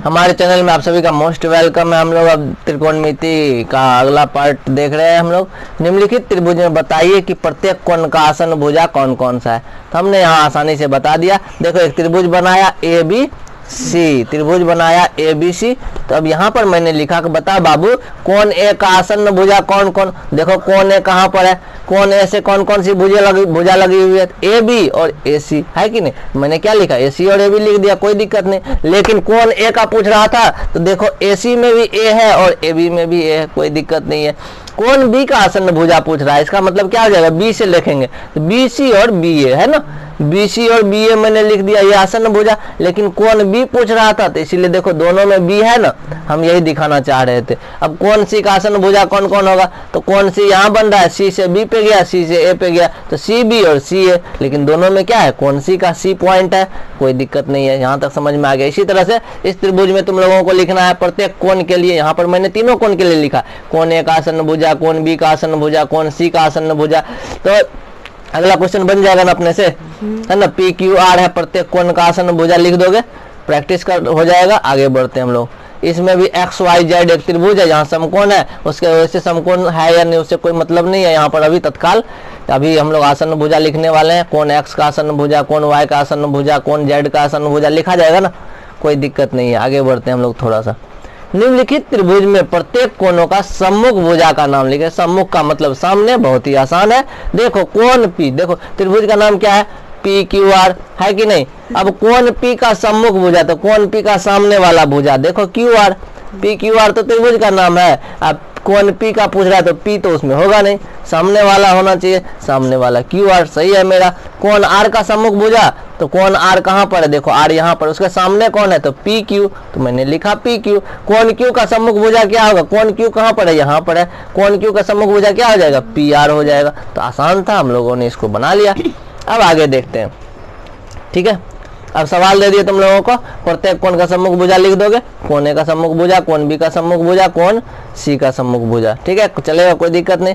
हमारे चैनल में आप सभी का मोस्ट वेलकम है। हम लोग अब त्रिकोणमिति का अगला पार्ट देख रहे हैं। हम लोग निम्नलिखित त्रिभुज में बताइए कि प्रत्येक कोण का आसन भुजा कौन कौन सा है। तो हमने यहाँ आसानी से बता दिया। देखो एक त्रिभुज बनाया ए बी सी, त्रिभुज बनाया ए बी सी। तो अब यहाँ पर मैंने लिखा कि बता बाबू कोण ए का आसन्न भुजा कौन कौन। देखो कोण ए कहाँ पर है, कोण ए से कौन कौन सी भुजा लगी हुई है, ए बी और ए सी है कि नहीं। मैंने क्या लिखा, ए सी और ए बी लिख दिया, कोई दिक्कत नहीं। लेकिन कोण ए का पूछ रहा था तो देखो ए सी में भी ए है और ए बी में भी ए है, कोई दिक्कत नहीं है। कोण बी का आसन्न भुजा पूछ रहा है, इसका मतलब क्या हो जाएगा, बी से लिखेंगे तो बी सी और बी ए है ना, बी सी और बी ए मैंने लिख दिया ये आसन्न भुजा। लेकिन कोण बी पूछ रहा था तो इसीलिए देखो दोनों में बी है ना, हम यही दिखाना चाह रहे थे। अब कोण सी का आसन्न भुजा कौन कौन होगा, तो कोण सी यहाँ बन रहा है, सी से बी पे गया, सी से ए पे गया, तो सी बी और सी ए। लेकिन दोनों में क्या है, कोण सी का सी पॉइंट है, कोई दिक्कत नहीं है। यहाँ तक समझ में आ गया। इसी तरह से इस त्रिभुज में तुम लोगों को लिखना है प्रत्येक कोण के लिए। यहाँ पर मैंने तीनों कोण के लिए लिखा, कोण ए का आसन्न भुजा, कोण बी का आसन्न भुजा, कोण सी का आसन्न भुजा। तो अगला क्वेश्चन बन जाएगा ना अपने से, है ना, पी क्यू आर है, प्रत्येक कोण का आसन्न भुजा लिख दोगे, प्रैक्टिस कर हो जाएगा। आगे बढ़ते हैं हम लोग। इसमें भी एक्स वाई जेड एक त्रिभुज है, जहाँ समकोण है उसके वजह से समकोण है या नहीं उससे कोई मतलब नहीं है। यहाँ पर अभी तत्काल अभी हम लोग आसन्न भुजा लिखने वाले हैं। कोण एक्स का आसन्न भुजा, कोण वाई का आसन्न भुजा, कोण जेड का आसन्न भुजा लिखा जाएगा ना, कोई दिक्कत नहीं है। आगे बढ़ते हैं हम लोग थोड़ा सा। निम्नलिखित त्रिभुज में प्रत्येक कोणों का सम्मुख भुजा का नाम लिखे। सम्मुख का मतलब सामने, बहुत ही आसान है। देखो कोण पी, देखो त्रिभुज का नाम क्या है, पी क्यू आर है कि नहीं। अब कोण पी का सम्मुख भुजा, तो कोण पी का सामने वाला भुजा देखो Q R, P Q are तो त्रिभुज का नाम है। अब कोण पी का पूछ रहा है तो पी तो उसमें होगा नहीं, सामने वाला होना चाहिए, सामने वाला क्यू आर सही है मेरा। कोण आर का सम्मुख भुजा, तो कोण आर कहाँ पर है, देखो आर यहाँ पर, उसके सामने कौन है तो पी क्यू, तो मैंने लिखा पी क्यू। कोण क्यू का सम्मुख भुजा क्या होगा, कोण क्यू कहाँ पर है, यहाँ पर है, कोण क्यू का सम्मुख भुजा क्या हो जाएगा, पी आर हो जाएगा। तो आसान था, हम लोगों ने इसको बना लिया। अब आगे देखते हैं, ठीक है। अब सवाल दे दिए तुम लोगों को, प्रत्येक कोण का सम्मुख भुजा लिख दोगे, कोण ए का सम्मुख भुजा, कोण बी का सम्मुख भुजा, कोण सी का सम्मुख भुजा, ठीक है, चलेगा, कोई दिक्कत नहीं।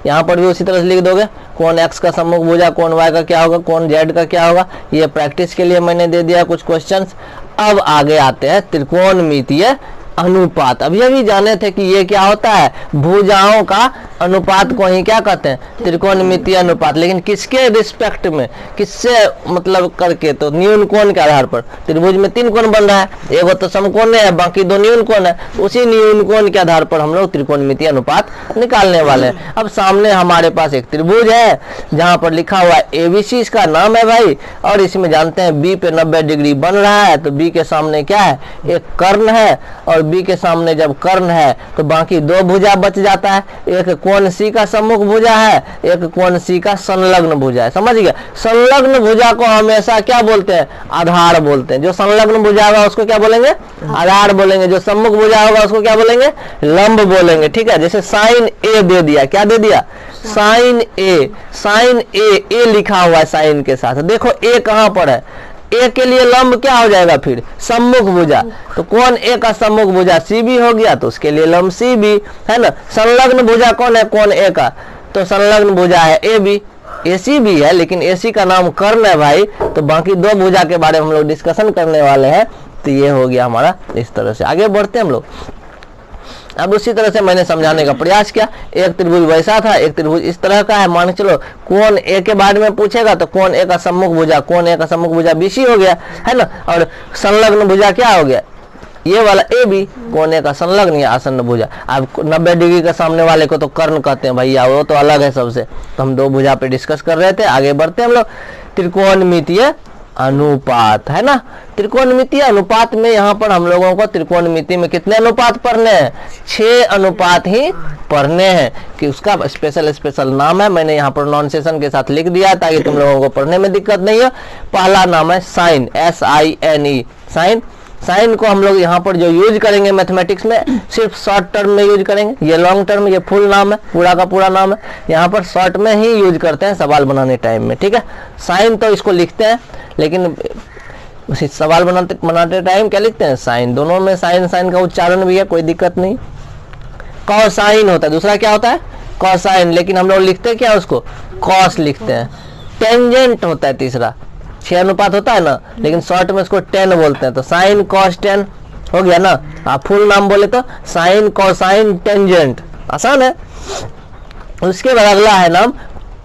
यहाँ पर भी उसी तरह से लिख दोगे, कोण एक्स का सम्मुख भुजा, कोण वाई का क्या होगा, कोण जेड का क्या होगा। ये प्रैक्टिस के लिए मैंने दे दिया कुछ क्वेश्चंस। अब आगे आते हैं त्रिकोणमितीय अनुपात। अभी अभी जाने थे कि ये क्या होता है, भुजाओं का अनुपात को ही क्या कहते हैं, त्रिकोणमितीय अनुपात। लेकिन किसके रिस्पेक्ट में, किससे मतलब करके, तो न्यून कोण के आधार पर। त्रिभुज में तीन कोण बन रहा है, एक तो समकोण है, बाकी दो न्यून कोण है, उसी न्यून कोण के आधार पर हम लोग त्रिकोणमितीय अनुपात निकालने वाले हैं। अब सामने हमारे पास एक त्रिभुज है जहां पर लिखा हुआ है एबीसी, इसका नाम है भाई, और इसमें जानते हैं बी पे 90 डिग्री बन रहा है, तो बी के सामने क्या है, एक कर्ण है, और बी के सामने जब कर्ण है तो बाकी दो भुजा बच जाता है। एक कोण सी का सम्मुख भुजा है, एक कोण सी का संलग्न भुजा है, समझ गया। संलग्न भुजा को हमेशा क्या बोलते हैं, आधार बोलते हैं। जो संलग्न भुजा होगा उसको क्या बोलेंगे, आधार बोलेंगे। जो सम्मुख भुजा होगा उसको क्या बोलेंगे, लंब बोलेंगे, ठीक है। जैसे साइन ए दे दिया, क्या दे दिया, साइन ए, साइन ए लिखा हुआ है साइन के साथ। देखो ए कहां पर है, ए के लिए लंब क्या हो जाएगा, फिर सम्मुख भुजा। तो कोण ए का सम्मुख भुजा सी बी हो गया, तो उसके लिए लंब सी बी है ना। संलग्न भुजा कौन है, कोण ए का, तो संलग्न भुजा है ए बी। ए सी भी है लेकिन ए सी का नाम कर्ण है भाई, तो बाकी दो भुजा के बारे में हम लोग डिस्कशन करने वाले हैं। तो ये हो गया हमारा इस तरह से। आगे बढ़ते हैं हम लोग। अब उसी तरह से मैंने समझाने का प्रयास किया। एक त्रिभुज वैसा था, एक त्रिभुज इस तरह का है। मान के चलो कोण ए के बारे में पूछेगा तो कोण ए का सम्मुख भुजा, कोण ए का सम्मुख भुजा बीसी हो गया है ना, और संलग्न भुजा क्या हो गया, ये वाला ए बी, कोण ए का संलग्न या आसन्न भुजा। अब 90 डिग्री का सामने वाले को तो कर्ण कहते हैं भैया, वो तो अलग है सबसे। तो हम दो भुजा पे डिस्कस कर रहे थे। आगे बढ़ते हैं हम लोग। त्रिकोणमितीय अनुपात है ना, त्रिकोणमितीय अनुपात में यहाँ पर हम लोगों को त्रिकोणमिति में कितने अनुपात पढ़ने हैं, 6 अनुपात ही पढ़ने हैं। कि उसका स्पेशल नाम है, मैंने यहाँ प्रोनाउंसिएशन के साथ लिख दिया ताकि तुम लोगों को पढ़ने में दिक्कत नहीं हो। पहला नाम है साइन, SINE, साइन। साइन को हम लोग यहाँ पर जो यूज करेंगे मैथमेटिक्स में, सिर्फ शॉर्ट टर्म में यूज करेंगे। ये लॉन्ग टर्म, ये फुल नाम है, पूरा का पूरा नाम है। यहाँ पर शॉर्ट में ही यूज करते हैं सवाल बनाने टाइम में, ठीक है। साइन तो इसको लिखते हैं, लेकिन सवाल बनाते टाइम क्या लिखते हैं, साइन। दोनों में साइन साइन का उच्चारण भी है, कोई दिक्कत नहीं। कॉसाइन होता है, दूसरा क्या होता है, कॉसाइन, लेकिन हम लोग लिखते क्या उसको, कॉस लिखते हैं। टेंजेंट होता है तीसरा, 6 अनुपात होता है ना, लेकिन शॉर्ट में इसको 10 बोलते हैं। तो साइन कॉस 10 हो गया ना। आप फुल नाम बोले तो साइन कोसाइन टेंजेंट, आसान है। उसके बाद अगला है नाम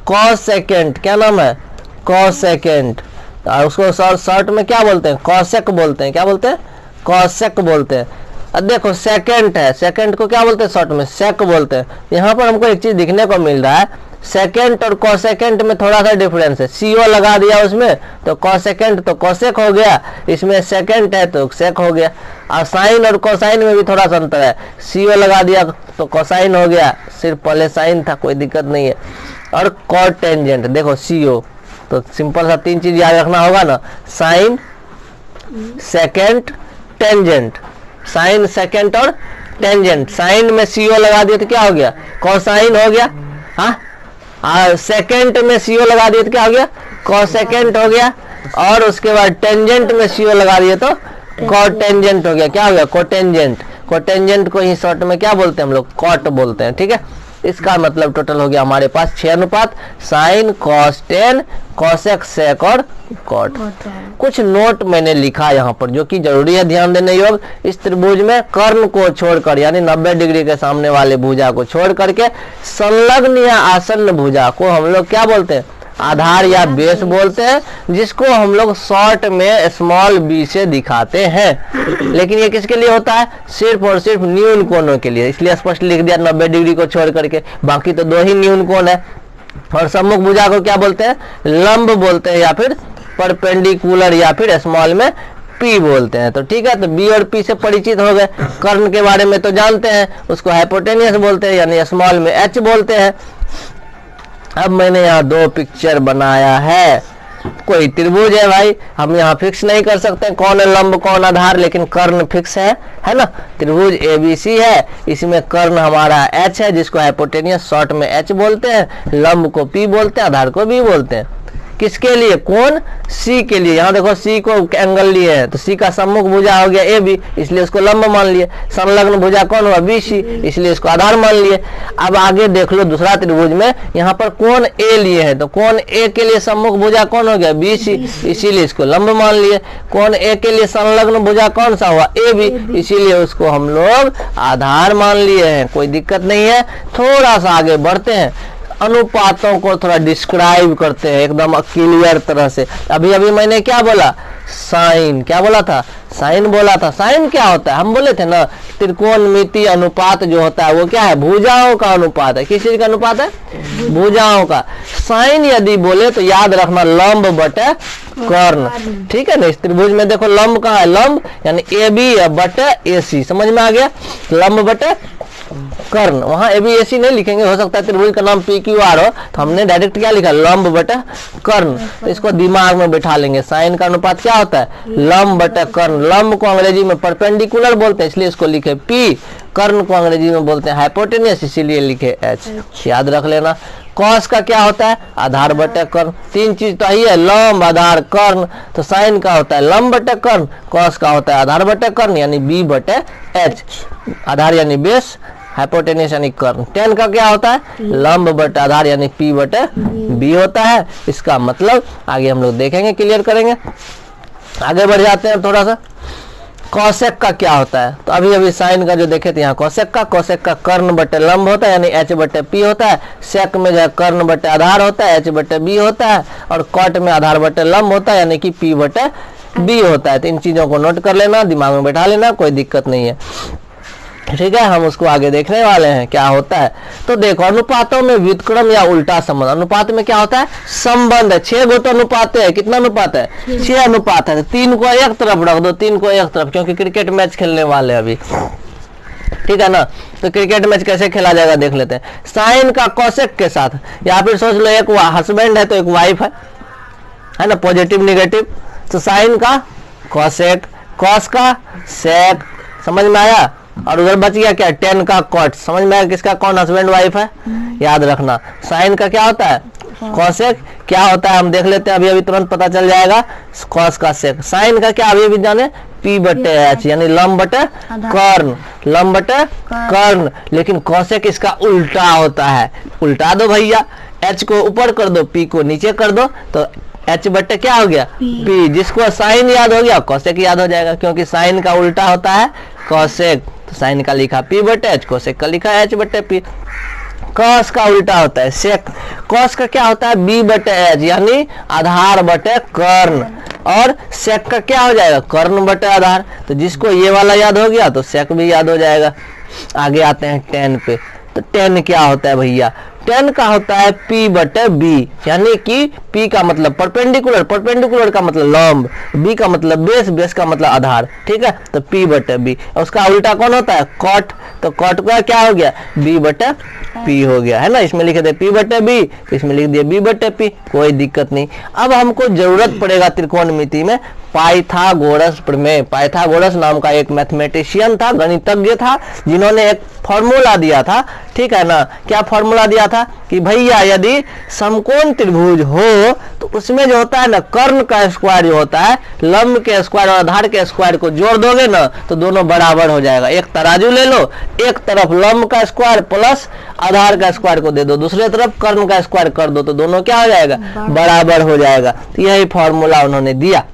कॉसेकेंट। क्या नाम है? कॉसेकेंट। और उसको शॉर्ट में क्या बोलते हैं? कॉसेक बोलते हैं। क्या बोलते हैं? कॉसेक बोलते हैं। अब देखो सेकेंड है, सेकेंड को क्या बोलते हैं? शॉर्ट में सेक बोलते हैं। यहाँ पर हमको एक चीज दिखने को मिल रहा है, सेकेंड और कॉसेकेंट में थोड़ा सा डिफरेंस है। सीओ लगा दिया उसमें तो कॉसेकेंट तो कॉसेक हो गया, इसमें सेकेंड है तो सेक हो गया। और साइन और कोसाइन में भी थोड़ा सा अंतर है, सीओ लगा दिया तो कोसाइन हो गया, सिर्फ पहले साइन था, कोई दिक्कत नहीं है। और कॉट टेंजेंट, देखो सीओ तो सिंपल सा 3 चीज याद रखना होगा ना, sine secant tangent, sine secant और टेंजेंट। साइन में सीओ लगा दिया तो क्या हो गया? कोसाइन हो गया। हाँ, सेकेंड में सीओ लगा दिया तो क्या हो गया? कोसेकेंट हो गया। और उसके बाद टेंजेंट में सीओ लगा दिया तो कोटेंजेंट हो गया। क्या हो गया? कोटेंजेंट। कोटेंजेंट को ही शॉर्ट में क्या बोलते हैं हम लोग? कॉट बोलते हैं। ठीक है, इसका मतलब टोटल हो गया हमारे पास 6 अनुपात, sine cos tan cosec sec और कॉट। कुछ नोट मैंने लिखा यहाँ पर जो कि जरूरी है ध्यान देने योग्य। इस त्रिभुज में कर्ण को छोड़कर यानी 90 डिग्री के सामने वाले भुजा को छोड़ करके संलग्न या आसन्न भुजा को हम लोग क्या बोलते हैं? आधार या बेस बोलते हैं, जिसको हम लोग शॉर्ट में स्मॉल बी से दिखाते हैं। लेकिन ये किसके लिए होता है? सिर्फ और सिर्फ न्यून कोणों के लिए, इसलिए स्पष्ट लिख दिया 90 डिग्री को छोड़ करके। बाकी तो 2 ही न्यून कोण है। और सम्मुख भुजा को क्या बोलते हैं? लंब बोलते हैं या फिर परपेंडिकुलर या फिर स्मॉल में पी बोलते हैं। तो ठीक है, तो बी और पी से परिचित हो गए। कर्ण के बारे में तो जानते हैं, उसको हाइपोटेनियस बोलते हैं यानी स्मॉल में एच बोलते हैं। अब मैंने यहाँ 2 पिक्चर बनाया है। कोई त्रिभुज है भाई, हम यहाँ फिक्स नहीं कर सकते कौन है लंब कौन आधार, लेकिन कर्ण फिक्स है ना। त्रिभुज एबीसी है, इसमें कर्ण हमारा एच है जिसको हाइपोटेनियस शॉर्ट में एच बोलते हैं, लंब को पी बोलते हैं, आधार को बी बोलते हैं। किसके लिए? कौन? सी के लिए। यहाँ देखो सी को एंगल लिए हैं तो सी का सम्मुख भुजा हो गया ए बी, इसलिए उसको लंब मान लिए। संलग्न भुजा कौन हुआ? बी सी, इसलिए इसको आधार मान लिए। अब आगे देख लो दूसरा त्रिभुज में यहाँ पर कौन ए लिए है तो कौन ए के लिए सम्मुख भुजा कौन हो गया? बी सी, इसीलिए इसको लंब मान लिए। कौन ए के लिए संलग्न भुजा कौन सा हुआ? ए बी, इसीलिए उसको हम लोग आधार मान लिए हैं। कोई दिक्कत नहीं है। थोड़ा सा आगे बढ़ते हैं, अनुपातों को थोड़ा डिस्क्राइब करते हैं एकदम क्लियर तरह से। अभी अभी मैंने क्या बोला? साइन। क्या बोला था? साइन बोला था। साइन क्या होता है? हम बोले थे ना त्रिकोणमितीय अनुपात जो होता है वो क्या है? भुजाओं का अनुपात है। किस चीज का अनुपात है? भुजाओं का। साइन यदि बोले तो याद रखना लंब बटे कर्ण। ठीक है ना। इस त्रिभुज में देखो लंब कहाँ है? लंब यानी ए बी बटे ए सी, समझ में आ गया? लंब बटे कर्ण। वहां एबीएसी नहीं लिखेंगे, हो सकता है त्रिभुज का नाम पी क्यू आर हो, तो हमने डायरेक्ट क्या लिखा? लंब बटे कर्ण। तो इसको दिमाग में बिठा लेंगे। साइन का अनुपात क्या होता है? लंब बटे कर्ण। लंब को अंग्रेजी में परपेंडिकुलर बोलते हैं, इसलिए इसको लिखे पी। कर्ण को अंग्रेजी में बोलते हैं हाइपोटेनियस, इसीलिए लिखे एच। याद रख लेना। कॉस का क्या होता है? आधार बटे कर्ण। 3 चीज तो ही है, लंब आधार कर्ण। तो साइन का होता है लंब बटे कर्ण, कॉस का होता है आधार बटे कर्ण यानी बी बटे एच। आधार यानी बेस, हाइपोटेनियस यानी कर्ण। टेन का क्या होता है? लंब बटे आधार यानी पी बटे बी होता है। इसका मतलब आगे हम लोग देखेंगे, क्लियर करेंगे। आगे बढ़ जाते हैं थोड़ा सा। कॉसेक का क्या होता है? तो अभी अभी साइन का जो देखे थे यहाँ कॉसेक का कर्ण बटे लंब होता है यानी एच बटे पी होता है। सेक में जो है कर्ण बटे आधार होता है, एच बटे बी होता है। और कॉट में आधार बटे लंब होता है यानी कि पी बटे बी होता है। तो इन चीजों को नोट कर लेना, दिमाग में बैठा लेना, कोई दिक्कत नहीं है। ठीक है, हम उसको आगे देखने वाले हैं क्या होता है। तो देखो अनुपातों में व्युत्क्रम या उल्टा संबंध। अनुपात में क्या होता है? संबंध है। 6 गो तो अनुपात है। कितना अनुपात है? 6 अनुपात है। 3 को एक तरफ रख दो, 3 को एक तरफ, क्योंकि क्रिकेट मैच खेलने वाले अभी। ठीक है ना। तो क्रिकेट मैच कैसे खेला जाएगा देख लेते हैं। साइन का कॉसेक के साथ, या फिर सोच लो एक हस्बैंड है तो एक वाइफ है ना, पॉजिटिव निगेटिव। तो साइन का कॉसेक, कॉस का सेक, समझ में आया। और उधर बच गया क्या? टेन का कॉट। समझ में आया किसका कौन हस्बैंड वाइफ है? याद रखना। साइन का क्या होता है? कॉसेक। क्या होता है हम देख लेते हैं, अभी अभी तुरंत पता चल जाएगा। कॉस का सेक। साइन का क्या अभी अभी जाने? पी बटे एच यानी लंब बटे कर्ण, लंब बटे कर्ण। लेकिन कॉसेक इसका उल्टा होता है। उल्टा दो भैया, एच को ऊपर कर दो, पी को नीचे कर दो, तो एच बटे क्या हो गया पी, जिसको साइन याद हो गया कोसेक याद हो जाएगा, क्योंकि साइन का उल्टा होता है कोसेक, तो साइन का लिखा पी बटे एच, कोसेक का लिखा एच बटे पी। कॉस का उल्टा होता है सेक, कॉस का क्या होता है बी बटे एच, यानी आधार बटे कर्ण, और सेक का क्या हो जाएगा कर्ण बटे आधार। तो जिसको ये वाला याद हो गया तो सेक भी याद हो जाएगा। आगे आते हैं टेन पे, तो टेन क्या होता है भैया, टेन का होता है P बटे बी, यानी कि P का मतलब परपेंडिकुलर, परपेंडिकुलर का मतलब लंब, B का मतलब बेस, बेस का मतलब आधार, ठीक है। तो P बटे बी, उसका उल्टा कौन होता है कॉट, तो कॉट का क्या हो गया B बटे P हो गया, है ना। इसमें लिखे थे P बटे बी, इसमें लिख दिया B बटे P, कोई दिक्कत नहीं। अब हमको जरूरत पड़ेगा त्रिकोणमिति में पाइथागोरस प्रमेय। पाइथागोरस नाम का एक मैथमेटिशियन था, गणितज्ञ था, जिन्होंने एक फॉर्मूला दिया था, ठीक है ना। क्या फॉर्मूला दिया था कि भैया यदि समकोण त्रिभुज हो तो उसमें जो होता है ना कर्ण का स्क्वायर जो होता है लंब के स्क्वायर और आधार के स्क्वायर को जोड़ दोगे ना तो दोनों बराबर हो जाएगा। एक तराजू ले लो, एक तरफ लंब का स्क्वायर प्लस आधार का स्क्वायर को दे दो, दूसरे तरफ कर्ण का स्क्वायर कर दो, तो दोनों क्या हो जाएगा बराबर हो जाएगा। तो यही फॉर्मूला उन्होंने दिया।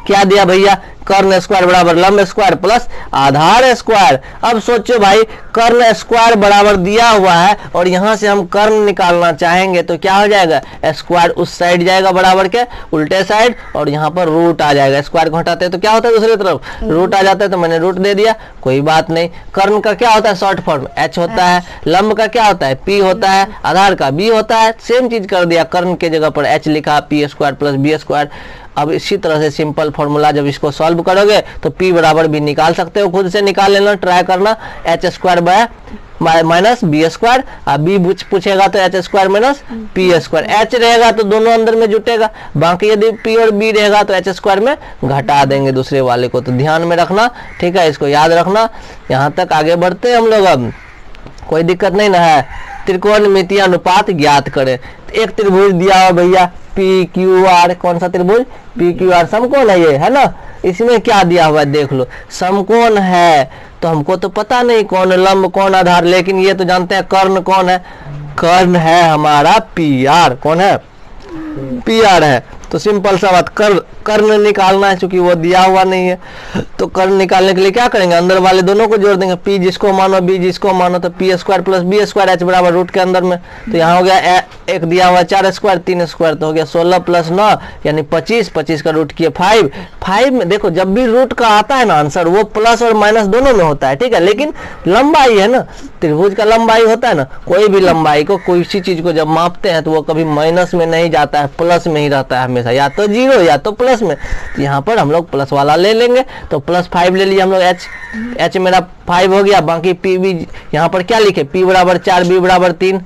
क्या दिया भैया, कर्ण स्क्वायर बराबर लंब स्क्वायर प्लस आधार स्क्वायर। अब सोचो भाई कर्ण स्क्वायर बराबर दिया हुआ है और यहां से हम कर्ण निकालना चाहेंगे तो क्या हो जाएगा, स्क्वायर उस साइड जाएगा बराबर के उल्टे साइड, और यहाँ पर रूट आ जाएगा। स्क्वायर को हटाते हैं तो क्या होता है दूसरी तरफ रूट आ जाता है, तो मैंने रूट दे दिया, कोई बात नहीं। कर्ण का क्या होता है शॉर्ट फॉर्म एच होता है, लंब का क्या होता है पी होता है, आधार का बी होता है, सेम चीज कर दिया, कर्ण के जगह पर एच लिखा, P square plus B square. अब इसी तरह से सिंपल फॉर्मूला जब इसको सॉल्व करोगे तो P बराबर भी निकाल सकते हो, खुद से निकाल लेना, ट्राई करना। H square by minus B square, अब बी पूछेगा तो H square minus P square, H रहेगा तो दोनों अंदर में जुटेगा, बाकी यदि पी और बी रहेगा तो एच स्क्वायर में घटा देंगे दूसरे वाले को। तो ध्यान में रखना, ठीक है, इसको याद रखना। यहाँ तक आगे बढ़ते हैं हम लोग, अब कोई दिक्कत नहीं ना है। त्रिकोणमितीय अनुपात ज्ञात करें। एक त्रिभुज दिया हुआ भैया पी क्यू आर, कौन सा त्रिभुज पी क्यू आर, समकोण है ये, है ना। इसमें क्या दिया हुआ है देख लो, समकोण है, तो हमको तो पता नहीं कौन लंब कौन आधार, लेकिन ये तो जानते हैं कर्ण कौन है, कर्ण है हमारा पी आर, कौन है पी आर है। तो सिंपल सा बात, कर्ण निकालना है, क्योंकि वो दिया हुआ नहीं है। तो कर्ण निकालने के लिए क्या करेंगे, अंदर वाले दोनों को जोड़ देंगे, पी जिसको मानो बी जिसको मानो, तो P square plus B square H बराबर रूट के अंदर में। तो यहाँ हो गया एक दिया हुआ 4 स्क्वायर 3 स्क्वायर, तो हो गया 16 प्लस 9 यानी 25, 25 का रूट किया 5। 5 में देखो जब भी रूट का आता है ना आंसर वो प्लस और माइनस दोनों में होता है, ठीक है, लेकिन लंबाई है ना, त्रिभुज का लंबाई होता है ना, कोई भी लंबाई को कोई सी चीज को जब मापते हैं तो वो कभी माइनस में नहीं जाता है, प्लस में ही रहता है हमेशा, या तो जीरो या तो प्लस में। यहाँ पर हम लोग प्लस वाला ले लेंगे, तो प्लस 5 ले लिया हम लोग, एच मेरा 5 हो गया, बाकी पी भी यहाँ पर क्या लिखे, पी बराबर 4 बी बराबर 3,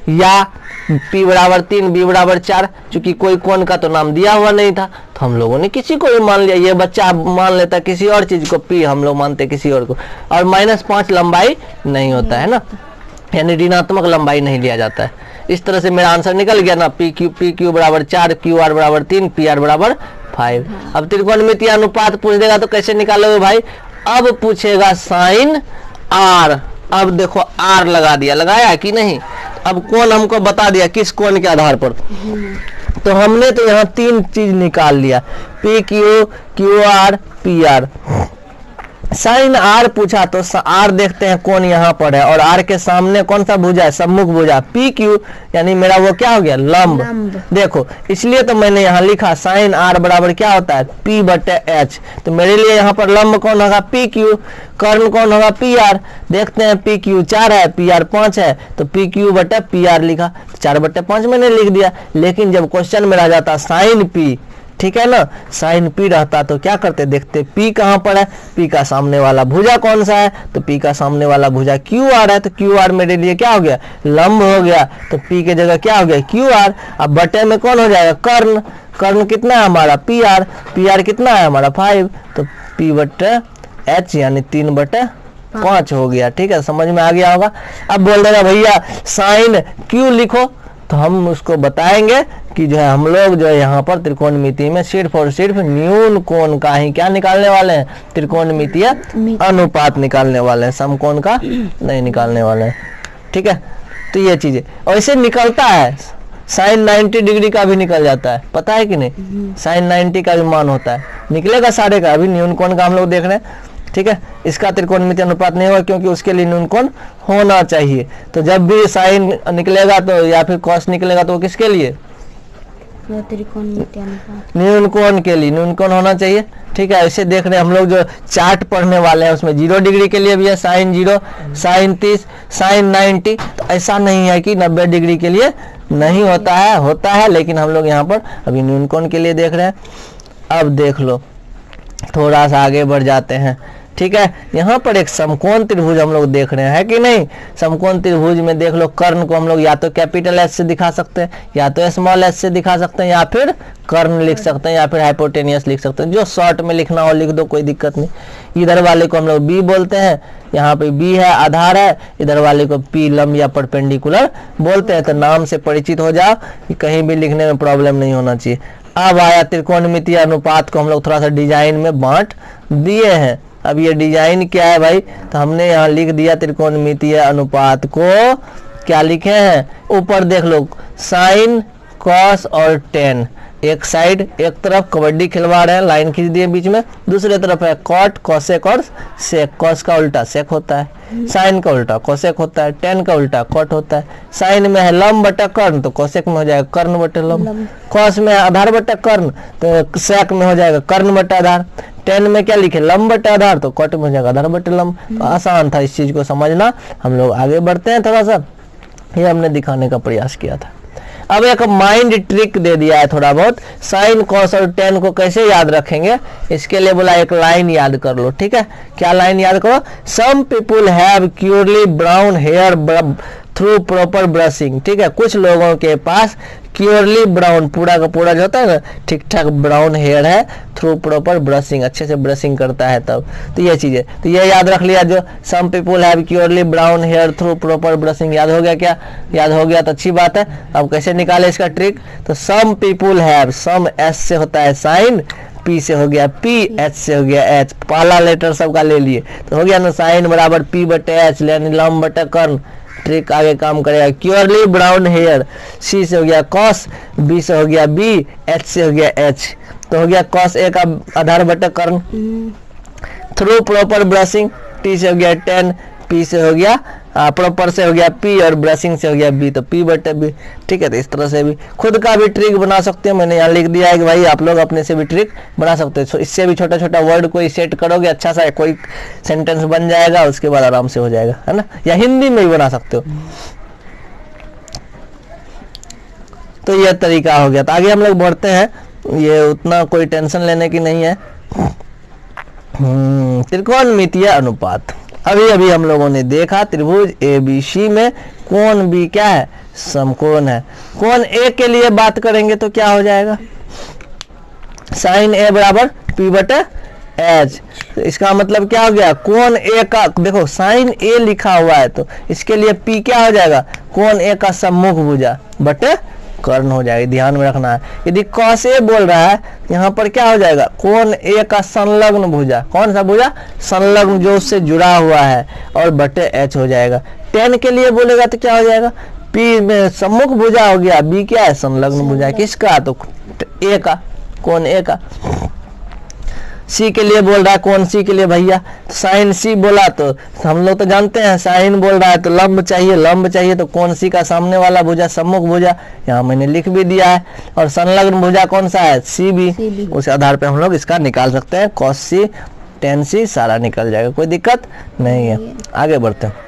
या पी बराबर 3 बी बराबर 4, चूंकि कोई कोण का तो नाम दिया हुआ नहीं था तो हम लोगों ने किसी को भी मान लिया, ये बच्चा मान लेता किसी और चीज को, पी हम लोग मानते किसी और को। और -5 लंबाई नहीं होता है ना, यानी ऋणात्मक लंबाई नहीं लिया जाता है। इस तरह से मेरा आंसर निकल गया ना, पी क्यू बराबर 4 क्यू आर बराबर 3 पी आर बराबर 5। अब त्रिकोणमितीय अनुपात पूछ देगा तो कैसे निकालोगे भाई, अब पूछेगा साइन आर, अब देखो आर लगा दिया, लगाया कि नहीं, अब कोण हमको बता दिया किस कोण के आधार पर, तो हमने तो यहाँ 3 चीज निकाल लिया, P Q R P R. Sine R पूछा तो आर देखते हैं कौन यहाँ पर है, और आर के सामने कौन सा भुजा है, सम्मुख भुजा, पी क्यू यानी मेरा वो क्या हो गया लंब। देखो इसलिए तो मैंने यहाँ लिखा साइन आर बराबर क्या होता है पी बटे एच, तो मेरे लिए यहाँ पर लंब कौन होगा पी क्यू, कर्ण कौन होगा पी आर। देखते हैं पी क्यू 4 है पी आर 5 है, तो पी क्यू बटे पी आर लिखा, 4 बटे 5 मैंने लिख दिया। लेकिन जब क्वेश्चन में रह जाता साइन पी, ठीक है ना, साइन पी रहता तो क्या करते, देखते पी कहाँ पर है, पी का सामने वाला भुजा कौन सा है, तो पी का सामने वाला भुजा क्यू आर है, तो क्यू आर मेरे लिए क्या हो गया लंब हो गया, तो पी के जगह क्या हो गया क्यू आर। अब बटे में कौन हो जाएगा कर्ण, कर्ण कितना है हमारा पी आर कितना है हमारा 5, तो पी बटे एच यानी 3 बटे 5 हो गया। ठीक है, समझ में आ गया होगा। अब बोल देगा भैया साइन क्यू लिखो, तो हम उसको बताएंगे कि जो है हम लोग जो है यहाँ पर त्रिकोणमिति में सिर्फ और सिर्फ न्यून कोण का ही क्या निकालने वाले हैं, त्रिकोणमितीय अनुपात निकालने वाले हैं, समकोण का नहीं निकालने वाले हैं। ठीक है, तो ये चीजें ऐसे निकलता है, साइन 90 डिग्री का भी निकल जाता है, पता है कि नहीं? साइन 90 का भी मान होता है, निकलेगा सारे का। अभी न्यून कोण का हम लोग देख रहे हैं, ठीक है। इसका त्रिकोणमितीय अनुपात नहीं होगा क्योंकि उसके लिए न्यून कोण होना चाहिए। तो जब भी साइन निकलेगा तो या फिर कॉस निकलेगा तो किसके लिए? त्रिकोणमितीय अनुपात, न्यून कोण के लिए न्यून कोण होना चाहिए, ठीक है। ऐसे देख रहे हैं हम लोग, जो चार्ट पढ़ने वाले हैं उसमें 0 डिग्री के लिए भी है साइन 0, साइन 30, साइन 90। तो ऐसा नहीं है कि 90 डिग्री के लिए नहीं होता है, होता है, लेकिन हम लोग यहाँ पर अभी न्यून कोण के लिए देख रहे हैं। अब देख लो, थोड़ा सा आगे बढ़ जाते हैं, ठीक है। यहाँ पर एक समकोण त्रिभुज हम लोग देख रहे हैं कि नहीं? समकोण त्रिभुज में देख लो, कर्ण को हम लोग या तो कैपिटल एस से दिखा सकते हैं, या तो स्मॉल एस से दिखा सकते हैं, या फिर कर्ण लिख सकते हैं, या फिर हाइपोटेनियस लिख सकते हैं। जो शॉर्ट में लिखना हो लिख दो, कोई दिक्कत नहीं। इधर वाले को हम लोग बी बोलते हैं, यहाँ पे बी है आधार है, इधर वाले को पी लंब या परपेंडिकुलर बोलते हैं। तो नाम से परिचित हो जाओ, कहीं भी लिखने में प्रॉब्लम नहीं होना चाहिए। अब आया त्रिकोणमितीय अनुपात को हम लोग थोड़ा सा डिजाइन में बांट दिए हैं। अब ये डिजाइन क्या है भाई? तो हमने यहाँ लिख दिया त्रिकोणमितीय अनुपात को, क्या लिखे हैं? ऊपर देख लो, साइन, कॉस और टेन। एक साइड, एक तरफ कबड्डी खिलवा रहे हैं, लाइन खींच दिए बीच में, दूसरे तरफ है कॉट, कॉसेक और सेक। कॉस का उल्टा सेक होता है, साइन का उल्टा कोसेक होता है, टेन का उल्टा कॉट होता है। साइन में है लंब बटा कर्ण, तो कोसेक में हो जाएगा कर्ण बटे लंब। कॉस में है आधार बटा कर्ण, तो सेक में हो जाएगा कर्ण बटा आधार। टेन में क्या लिखे? लंब बटे आधार, तो कॉट में हो जाएगा आधार बटे लंब। तो आसान था इस चीज को समझना। हम लोग आगे बढ़ते हैं थोड़ा सा, ये हमने दिखाने का प्रयास किया था। अब एक माइंड ट्रिक दे दिया है थोड़ा बहुत, साइन कॉस और टेन को कैसे याद रखेंगे, इसके लिए बोला एक लाइन याद कर लो, ठीक है। क्या लाइन याद करो? Some people have curly brown hair through proper brushing, ठीक है। कुछ लोगों के पास क्योरली ब्राउन, पूरा का पूरा जो होता है ना ठीक ठाक ब्राउन हेयर है, थ्रू प्रॉपर ब्रशिंग, अच्छे से ब्रशिंग करता है तब। तो ये चीजें, तो ये याद रख लिया, जो some people have curly brown hair through proper brushing. याद हो गया क्या? याद हो गया तो अच्छी बात है। अब कैसे निकाले इसका ट्रिक? तो सम पीपुल हैव, सम एस से होता है साइन, पी से हो गया पी, एच से हो गया एच, पहला लेटर सबका ले लिए तो हो गया ना, साइन बराबर पी बटे एच, यानी लंब बटे कर्ण। ट्रिक आगे काम करेगा। क्योरली ब्राउन हेयर, सी से हो गया कॉस, बी से हो गया बी, एच से हो गया एच, तो हो गया कॉस ए का आधार बटे कर्ण। थ्रू प्रॉपर ब्रशिंग, टी से हो गया टेन, पी से हो गया प्रॉपर से हो गया पी, और ब्रशिंग से हो गया बी, तो पी बटे बी, ठीक है। तो इस तरह से भी खुद का भी ट्रिक बना सकते हो। मैंने यहाँ लिख दिया है कि भाई आप लोग अपने से भी ट्रिक बना सकते हो। इससे भी छोटा छोटा वर्ड कोई सेट करोगे, अच्छा सा कोई सेंटेंस बन जाएगा, उसके बाद आराम से हो जाएगा, है ना। या हिंदी में भी बना सकते हो। तो यह तरीका हो गया। तो आगे हम लोग बढ़ते हैं, ये उतना कोई टेंशन लेने की नहीं है। त्रिकोणमितीय अनुपात, अभी अभी हम लोगों ने देखा त्रिभुज ABC में कोण B क्या है? समकोण है। कोण A के लिए बात करेंगे तो क्या हो जाएगा? साइन A बराबर P बटे H। तो इसका मतलब क्या हो गया? कोण A का, देखो साइन A लिखा हुआ है तो इसके लिए P क्या हो जाएगा? कोण A का सम्मुख भुजा बटे कर्ण हो जाएगा, ध्यान में रखना है। यदि कॉस ए बोल रहा है यहाँ पर क्या हो जाएगा? कोण ए का संलग्न भुजा, कौन सा भुजा? संलग्न, जो उससे जुड़ा हुआ है, और बटे एच हो जाएगा। टेन के लिए बोलेगा तो क्या हो जाएगा? पी में सम्मुख भुजा हो गया, बी क्या है? संलग्न भुजा, किसका? तो ए का, कोण ए का। सी के लिए बोल रहा है, कौन सी के लिए भैया? साइन सी बोला तो हम लोग तो जानते हैं, साइन बोल रहा है तो लंब चाहिए, लंब चाहिए तो कौन सी का सामने वाला भुजा, सम्मुख भुजा, यहाँ मैंने लिख भी दिया है। और संलग्न भुजा कौन सा है? C B. उस आधार पे हम लोग इसका निकाल सकते हैं, कॉस सी, टेन सी, सारा निकल जाएगा, कोई दिक्कत नहीं है। आगे बढ़ते हैं।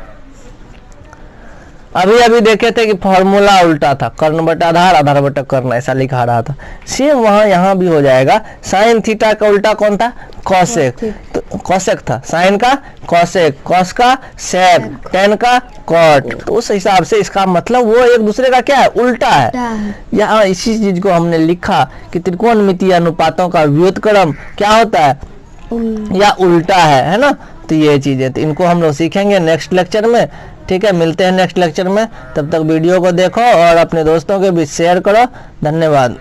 अभी अभी देखे थे कि फॉर्मूला उल्टा था, कर्ण बटा आधार, आधार बटा कर्ण, ऐसा लिखा रहा था। सेम वहां यहाँ भी हो जाएगा। साइन थीटा का उल्टा कौन था? कॉसेक, तो कॉसेक था। साइन का कॉसेक, कॉस का सेक, टेन का कॉट। तो उस हिसाब से इसका मतलब वो एक दूसरे का क्या है? उल्टा है। यहाँ इसी चीज को हमने लिखा कि त्रिकोणमितीय अनुपातों का व्युत्क्रम क्या होता है? या उल्टा है ना। तो ये चीजें, तो इनको हम लोग सीखेंगे नेक्स्ट लेक्चर में, ठीक है। मिलते हैं नेक्स्ट लेक्चर में, तब तक वीडियो को देखो और अपने दोस्तों के बीच शेयर करो। धन्यवाद।